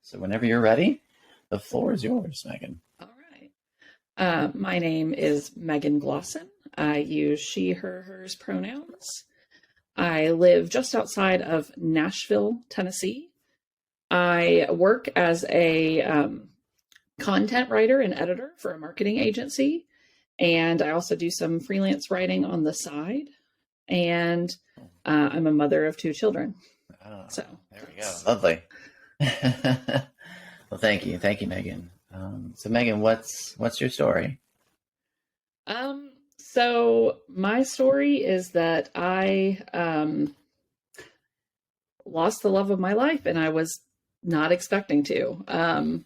So whenever you're ready, the floor is yours, Megan. All right. My name is Megan Glosson. I use she, her, hers pronouns. I live just outside of Nashville, Tennessee. I work as a content writer and editor for a marketing agency. And I also do some freelance writing on the side. And I'm a mother of two children. Oh, So there we go. Lovely. Well, thank you. Thank you, Megan. So Megan, what's your story? So my story is that I lost the love of my life and I was not expecting to.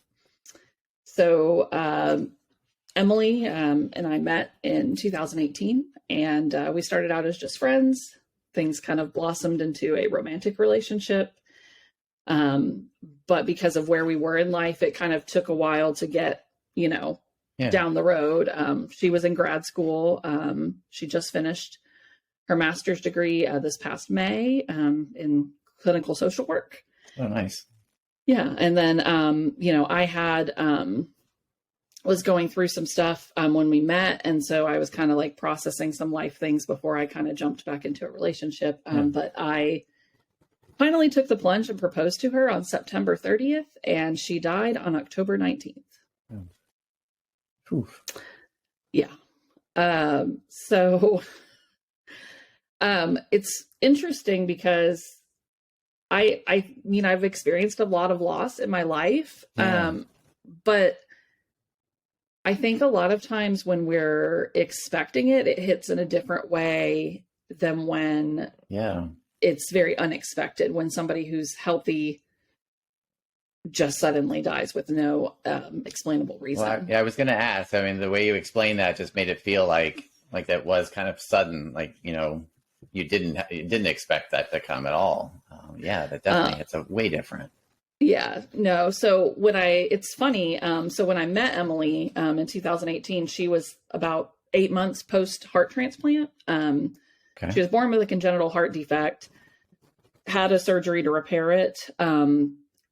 Emily and I met in 2018 and we started out as just friends. Things kind of blossomed into a romantic relationship. But because of where we were in life, it kind of took a while to get, down the road. She was in grad school. She just finished her master's degree this past May in clinical social work. Oh, nice. Yeah. And then, I had was going through some stuff when we met. And so I was kind of like processing some life things before I kind of jumped back into a relationship. But I finally took the plunge and proposed to her on September 30th, and she died on October 19th. Oof. Yeah. It's interesting because I've experienced a lot of loss in my life. But I think a lot of times when we're expecting it, it hits in a different way than when it's very unexpected, when somebody who's healthy just suddenly dies with no explainable reason. Well, I was going to ask. I mean, the way you explained that just made it feel like that was kind of sudden. Like, you didn't expect that to come at all. That definitely it's a way different. Yeah, no. So it's funny. So when I met Emily in 2018, she was about 8 months post heart transplant. She was born with a congenital heart defect, had a surgery to repair it.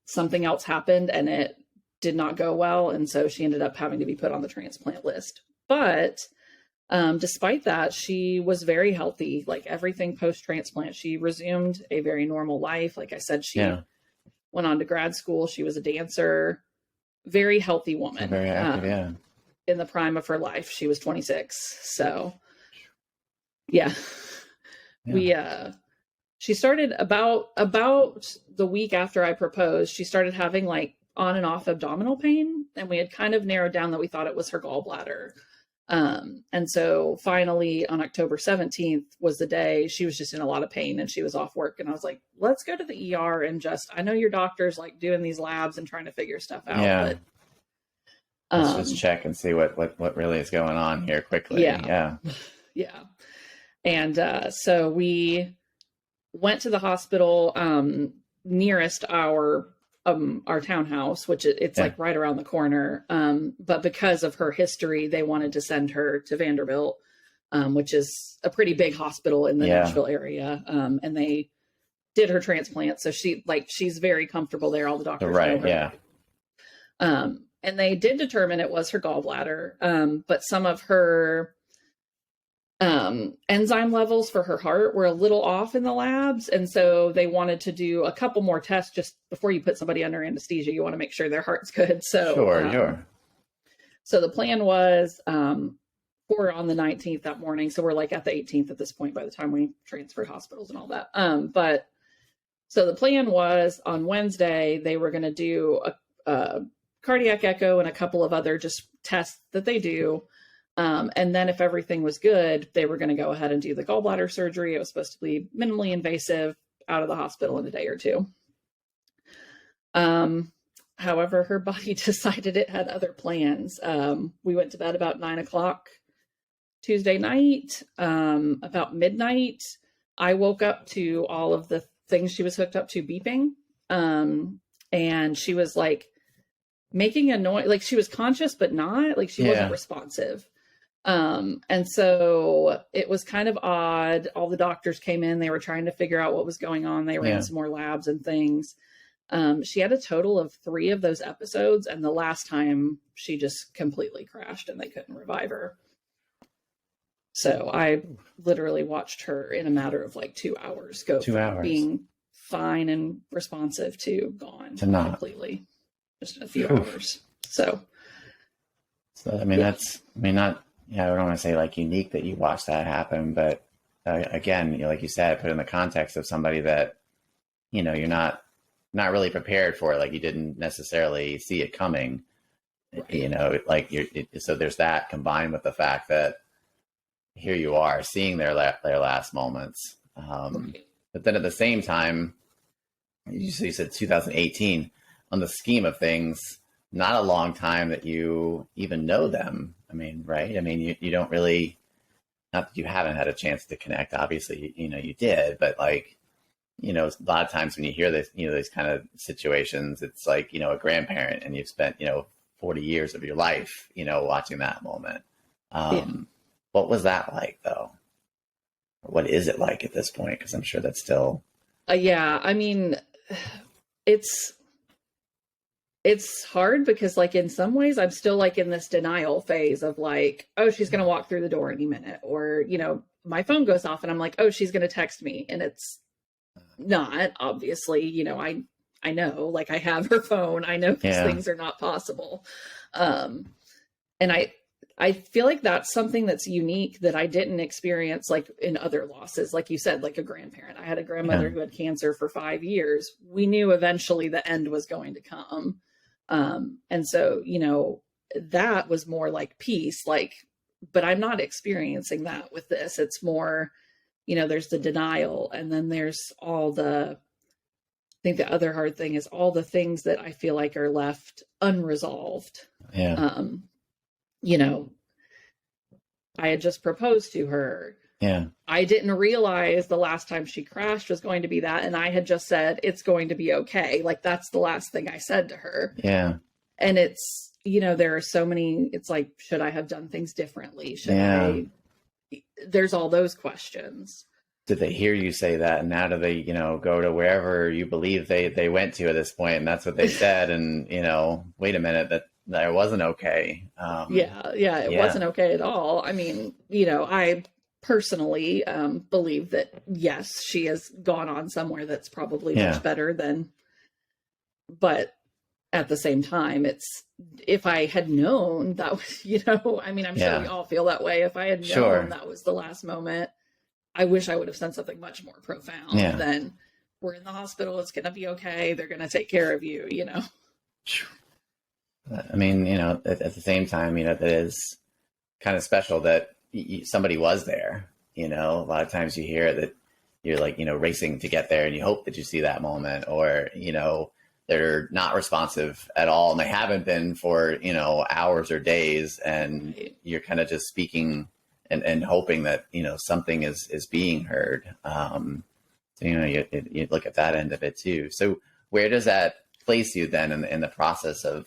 Something else happened and it did not go well. And so she ended up having to be put on the transplant list. But despite that, she was very healthy, like everything post-transplant. She resumed a very normal life. Like I said, she went on to grad school. She was a dancer, very healthy woman. Very active, in the prime of her life. She was 26. So she started about the week after I proposed, she started having like on and off abdominal pain. And we had kind of narrowed down that we thought it was her gallbladder. And so finally on October 17th was the day she was just in a lot of pain and she was off work. And I was like, let's go to the ER and I know your doctor's like doing these labs and trying to figure stuff out. But let's just check and see what really is going on here quickly. Yeah. And so we went to the hospital nearest our townhouse, which it's like right around the corner. But because of her history, they wanted to send her to Vanderbilt, which is a pretty big hospital in the Nashville area. And they did her transplant. So she's very comfortable there. All the doctors know her. Yeah. And they did determine it was her gallbladder. But some of her enzyme levels for her heart were a little off in the labs. And so they wanted to do a couple more tests just before you put somebody under anesthesia. You want to make sure their heart's good. So sure. So the plan was for on the 19th that morning. So we're like at the 18th at this point by the time we transferred hospitals and all that. But so the plan was on Wednesday, they were going to do a cardiac echo and a couple of other just tests that they do. And then if everything was good, they were going to go ahead and do the gallbladder surgery. It was supposed to be minimally invasive, out of the hospital in a day or two. However, her body decided it had other plans. We went to bed about 9:00 Tuesday night. About midnight, I woke up to all of the things she was hooked up to beeping. And she was like making a noise, like she was conscious, but not like she wasn't responsive. And so it was kind of odd. All the doctors came in, they were trying to figure out what was going on. They ran some more labs and things. She had a total of 3 of those episodes, and the last time she just completely crashed and they couldn't revive her. So I literally watched her in a matter of like 2 hours go 2 from hours. being fine and responsive to gone To not. completely, just in a few hours. So I mean, that's, I mean, not, yeah, I don't want to say like unique that you watched that happen, but again, you know, like you said, put in the context of somebody that, you know, you're not really prepared for, like you didn't necessarily see it coming, right. You know, like so there's that combined with the fact that here you are seeing their last moments. Right. But then at the same time, you said 2018, on the scheme of things, not a long time that you even know them. I mean, right? I mean, you don't really, not that you haven't had a chance to connect, obviously, you know, you did, but like, you know, a lot of times when you hear this, you know, these kind of situations, it's like, you know, a grandparent and you've spent, you know, 40 years of your life, you know, watching that moment. Yeah. What was that like though? What is it like at this point? Because I'm sure that's still. Yeah. I mean, it's hard because like in some ways I'm still like in this denial phase of like, oh, she's going to walk through the door any minute, or, you know, my phone goes off and I'm like, oh, she's going to text me. And it's not, obviously, you know, I know, like I have her phone. I know these things are not possible. And I feel like that's something that's unique that I didn't experience like in other losses. Like you said, like a grandparent. I had a grandmother who had cancer for 5 years. We knew eventually the end was going to come. And so, you know, that was more like peace, like, but I'm not experiencing that with this. It's more, you know, there's the denial, and then there's all the, I think the other hard thing is all the things that I feel like are left unresolved. Yeah. You know, I had just proposed to her. Yeah. I didn't realize the last time she crashed was going to be that. And I had just said, it's going to be okay. Like, that's the last thing I said to her. Yeah. And it's, you know, there are so many, it's like, should I have done things differently? There's all those questions. Did they hear you say that? And now do they, you know, go to wherever you believe they went to at this point, and that's what they said? And, you know, wait a minute, that wasn't okay. It wasn't okay at all. I mean, you know, I personally believe that, yes, she has gone on somewhere that's probably much better than, but at the same time, it's, if I had known that was, you know, I mean, I'm sure we all feel that way. If I had known that was the last moment, I wish I would have said something much more profound than, we're in the hospital, it's going to be okay, they're going to take care of you, you know. I mean, you know, at the same time, you know, that is kind of special that somebody was there. You know, a lot of times you hear that you're like, you know, racing to get there and you hope that you see that moment, or, you know, they're not responsive at all and they haven't been for, you know, hours or days, and you're kind of just speaking and hoping that, you know, something is being heard. So, you know, you look at that end of it too. So where does that place you then in the process of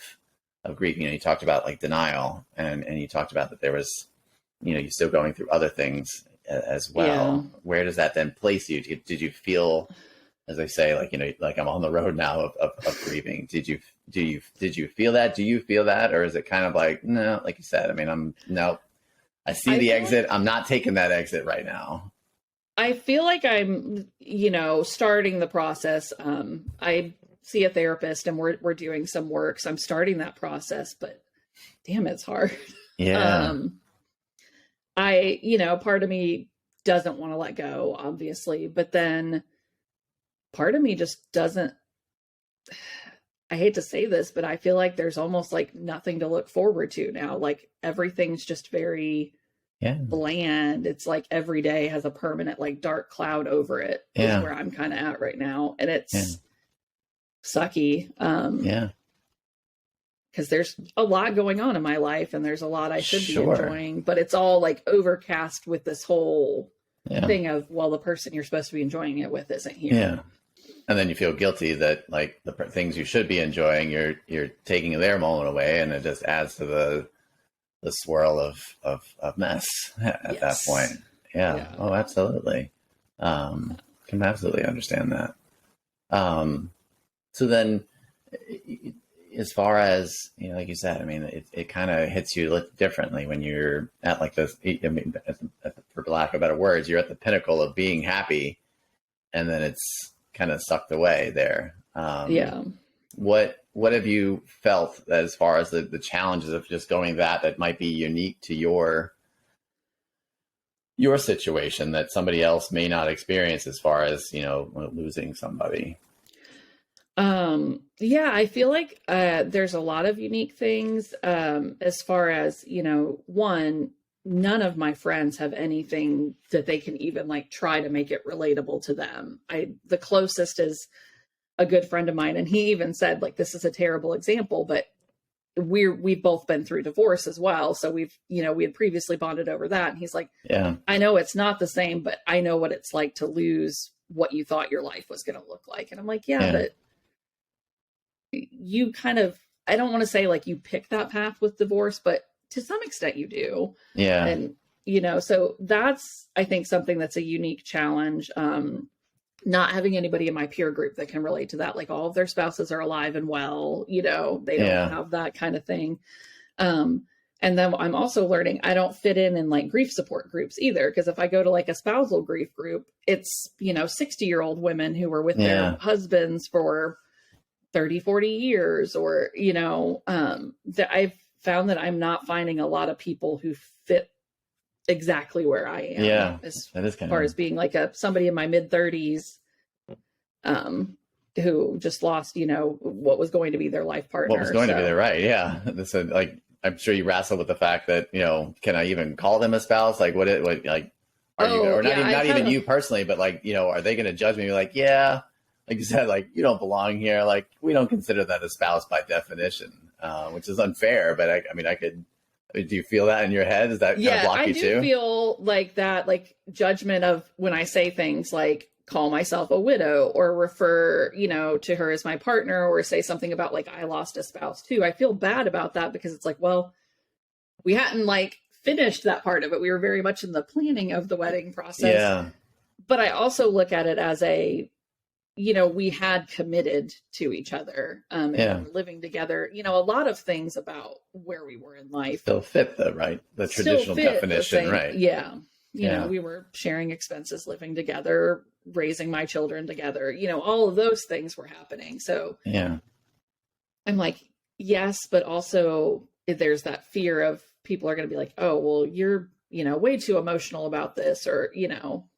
grief? You know, you talked about like denial, and you talked about that there was, you know, you're still going through other things as well. Where does that then place you? Did you feel, as I say, like, you know, like I'm on the road now of grieving? Did you feel that? Do you feel that? Or is it kind of like, no, like you said, I mean, I see the exit. I'm not taking that exit right now. I feel like I'm, you know, starting the process. I see a therapist and we're doing some work. So I'm starting that process, but damn, it's hard. Yeah. You know, part of me doesn't want to let go, obviously, but then part of me just doesn't, I hate to say this, but I feel like there's almost like nothing to look forward to now. Like everything's just very bland. It's like every day has a permanent like dark cloud over it. Is where I'm kind of at right now. And it's sucky. Because there's a lot going on in my life and there's a lot I should be enjoying, but it's all like overcast with this whole thing of, well, the person you're supposed to be enjoying it with isn't here. Yeah. And then you feel guilty that like the things you should be enjoying, you're taking their moment away, and it just adds to the swirl of mess at that point. Yeah. Oh, absolutely. Can absolutely understand that. So then, as far as, like you said, I mean, it kind of hits you differently when you're at like this, I mean, for lack of better words, you're at the pinnacle of being happy, and then it's kind of sucked away there. Yeah. What have you felt as far as the challenges of just going that might be unique to your situation that somebody else may not experience, as far as, losing somebody? Yeah, I feel like there's a lot of unique things, as far as, one, none of my friends have anything that they can even like try to make it relatable to them. The closest is a good friend of mine, and he even said, like, this is a terrible example, but we've both been through divorce as well. So we had previously bonded over that. And he's like, yeah, I know it's not the same, but I know what it's like to lose what you thought your life was going to look like. And I'm like, yeah, but you kind of, I don't want to say like you pick that path with divorce, but to some extent you do. Yeah. And, so that's, I think, something that's a unique challenge. Not having anybody in my peer group that can relate to that. Like, all of their spouses are alive and well, they don't have that kind of thing. And then I'm also learning, I don't fit in like grief support groups either. Because if I go to like a spousal grief group, it's, 60-year-old women who were with their husbands for 30, 40 years, or, that I've found that I'm not finding a lot of people who fit exactly where I am. Yeah. As far as being like somebody in my mid 30s, who just lost, what was going to be their life partner. What was going to be their right. Yeah. This is like, I'm sure you wrestle with the fact that, can I even call them a spouse? Like what like, are you, or not even you personally, but like, are they going to judge me? Like, yeah, like you said, like, you don't belong here. Like, we don't consider that a spouse by definition, which is unfair. But I could, do you feel that in your head? Does that kind of block you too? I do feel like that, like judgment of when I say things like call myself a widow or refer, to her as my partner, or say something about like, I lost a spouse too. I feel bad about that because it's like, well, we hadn't like finished that part of it. We were very much in the planning of the wedding process. Yeah. But I also look at it as we had committed to each other, and we were living together. A lot of things about where we were in life still fit the traditional definition, right? Yeah. We were sharing expenses, living together, raising my children together, all of those things were happening. So yeah, I'm like, yes, but also there's that fear of people are going to be like, oh, well, you're, way too emotional about this, or,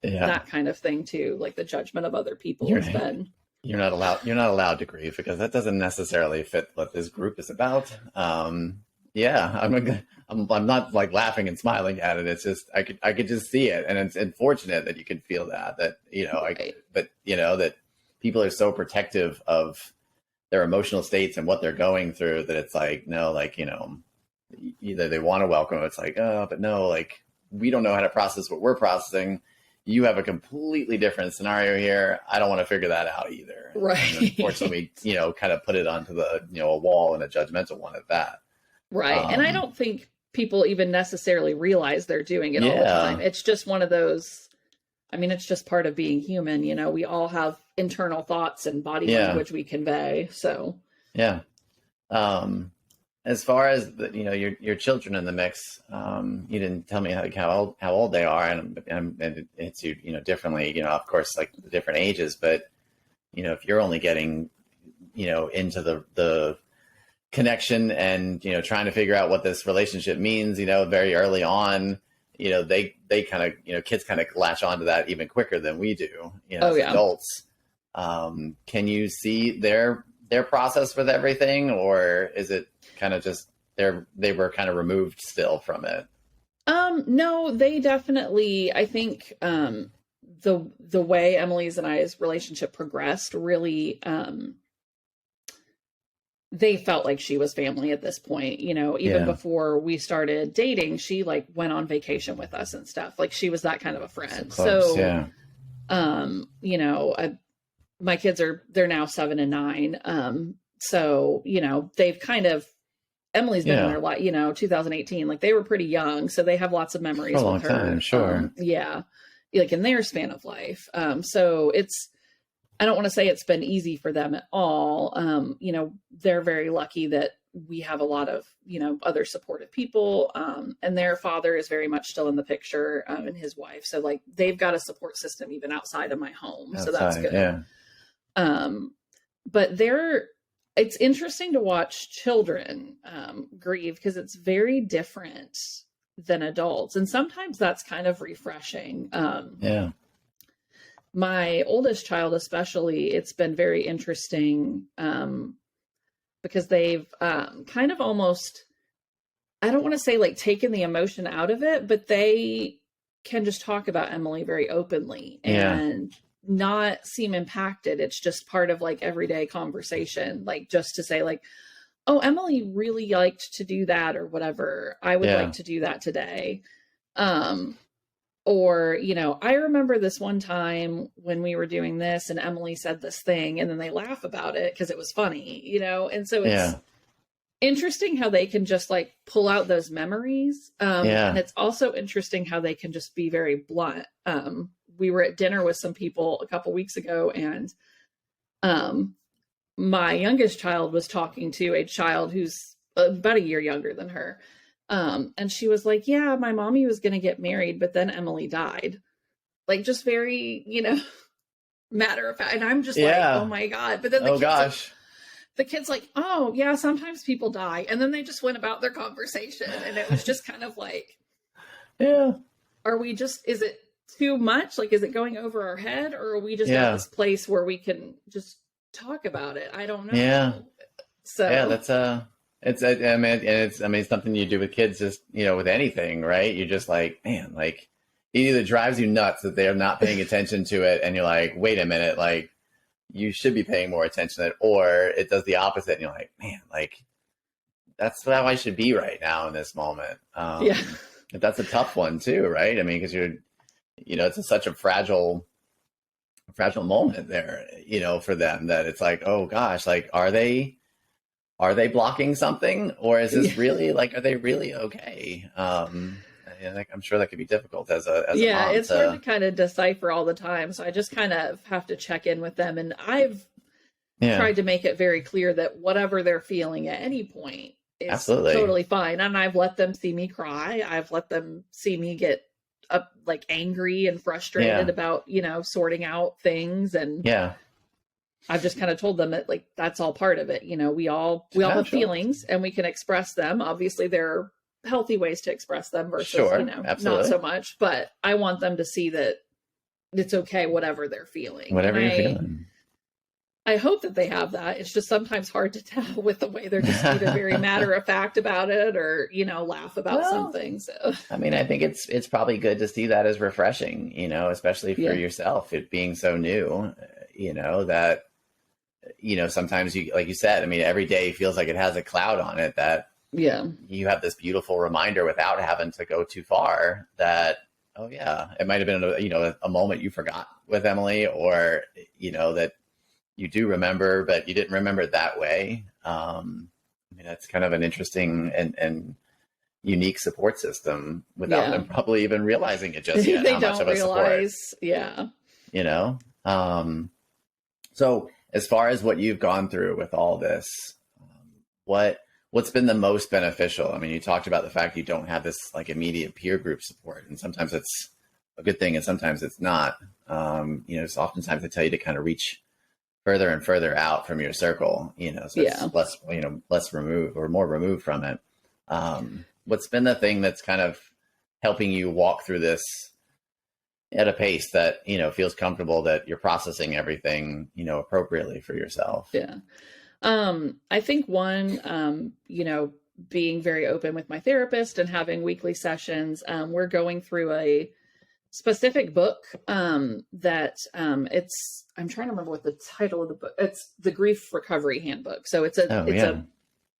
that kind of thing too. Like the judgment of other people has been. You're not allowed to grieve, because that doesn't necessarily fit what this group is about. Yeah, I'm not like laughing and smiling at it. It's just, I could just see it. And it's unfortunate that you can feel that, right. But that people are so protective of their emotional states and what they're going through, that it's like, no, like, either they want to welcome it. It's like, oh, but no, like, we don't know how to process what we're processing. You have a completely different scenario here. I don't want to figure that out either. Right. And unfortunately, kind of put it onto the, a wall, and a judgmental one at that. Right. And I don't think people even necessarily realize they're doing it all the time. It's just one of those, it's just part of being human. We all have internal thoughts and body language we convey. So, yeah. As far as your children in the mix, you didn't tell me how old they are, and it hits you, differently, of course, like the different ages, but, if you're only getting, into the connection and, trying to figure out what this relationship means, very early on, they kind of, kids kind of latch onto that even quicker than we do, as adults. Can you see their process with everything, or is it kind of just they were kind of removed still from it? No, they definitely, I think, the way Emily's and I's relationship progressed really, they felt like she was family at this point, even before we started dating, she like went on vacation with us and stuff. Like, she was that kind of a friend. So my kids they're now 7 and 9. So, they've kind of, Emily's been in their life, 2018, like they were pretty young. So they have lots of memories for a long with her. Time, sure. Like in their span of life. So it's, I don't want to say it's been easy for them at all. They're very lucky that we have a lot of, other supportive people. And their father is very much still in the picture, and his wife. So like they've got a support system even outside of my home. So that's good. Yeah. But it's interesting to watch children grieve because it's very different than adults. And sometimes that's kind of refreshing. Yeah. My oldest child, especially, it's been very interesting because they've kind of almost, I don't want to say like taken the emotion out of it, but they can just talk about Emily very openly and not seem impacted. It's just part of like everyday conversation, like just to say like, oh, Emily really liked to do that or whatever. I would like to do that today. Or, I remember this one time when we were doing this and Emily said this thing and then they laugh about it because it was funny, and so it's interesting how they can just like pull out those memories. And it's also interesting how they can just be very blunt. We were at dinner with some people a couple weeks ago and my youngest child was talking to a child who's about a year younger than her. And she was like, yeah, my mommy was going to get married, but then Emily died. Like just very, matter of fact. And I'm just like, oh my God. But then the kid's like, oh yeah, sometimes people die. And then they just went about their conversation. And it was just kind of like, is it too much? Like, is it going over our head or are we just at this place where we can just talk about it? I don't know. Yeah. So that's it's something you do with kids, just, with anything, right? You're just like, man, like it either drives you nuts that they're not paying attention to it. And you're like, wait a minute, like you should be paying more attention to it, or it does the opposite. And you're like, man, like that's how I should be right now in this moment. But that's a tough one too, right? I mean, cause it's such a fragile moment there, for them that it's like, oh gosh, like, are they blocking something, or is this really like, are they really okay? Like, I'm sure that could be difficult as a mom. It's hard to kind of decipher all the time. So I just kind of have to check in with them. And I've tried to make it very clear that whatever they're feeling at any point is totally fine. And I've let them see me cry. I've let them see me get up like angry and frustrated about, sorting out things. And I've just kind of told them that like, that's all part of it. We all have feelings and we can express them. Obviously there are healthy ways to express them versus, not so much, but I want them to see that it's okay, whatever they're feeling. Whatever you're feeling. I hope that they have that. It's just sometimes hard to tell with the way they're just either very matter of fact about it or, laugh about something. So, I mean, I think it's probably good to see that as refreshing, especially for yourself, it being so new, that, sometimes you, like you said, I mean, every day feels like it has a cloud on it that you have this beautiful reminder without having to go too far that, oh yeah, it might've been, a moment you forgot with Emily, or, that you do remember, but you didn't remember it that way. I mean, that's kind of an interesting and unique support system without them probably even realizing it just yet. They how much don't of a realize. Support, so as far as what you've gone through with all this, what's been the most beneficial? I mean, you talked about the fact you don't have this like immediate peer group support, and sometimes it's a good thing and sometimes it's not. So oftentimes they tell you to kind of reach further and further out from your circle, so it's less removed or more removed from it. What's been the thing that's kind of helping you walk through this at a pace that, feels comfortable, that you're processing everything, appropriately for yourself? I think one, being very open with my therapist and having weekly sessions. We're going through a specific book that I'm trying to remember what the title of the book. It's the Grief Recovery Handbook. So it's a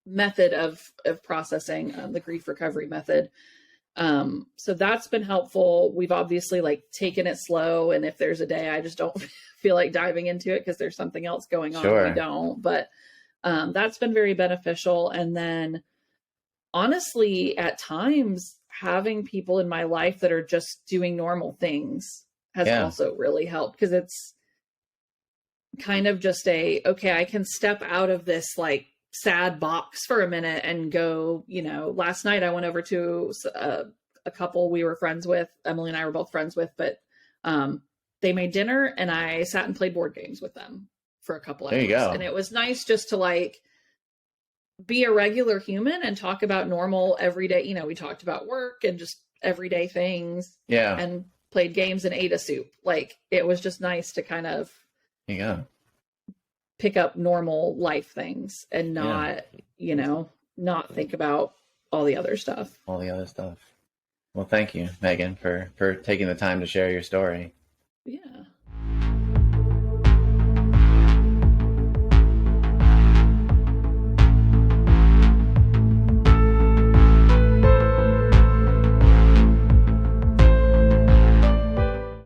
method of processing, the grief recovery method. So that's been helpful. We've obviously like taken it slow, and if there's a day I just don't feel like diving into it because there's something else going on, we don't. But that's been very beneficial. And then honestly, at times having people in my life that are just doing normal things has also really helped, because kind of just okay, I can step out of this like sad box for a minute and go, last night I went over to a couple we were friends with, Emily and I were both friends with, but they made dinner and I sat and played board games with them for a couple hours. There you go. And it was nice just to like be a regular human and talk about normal everyday, we talked about work and just everyday things. Yeah. And played games and ate a soup. Like it was just nice to kind of pick up normal life things and not, not think about all the other stuff. Well, thank you, Megan, for taking the time to share your story. Yeah.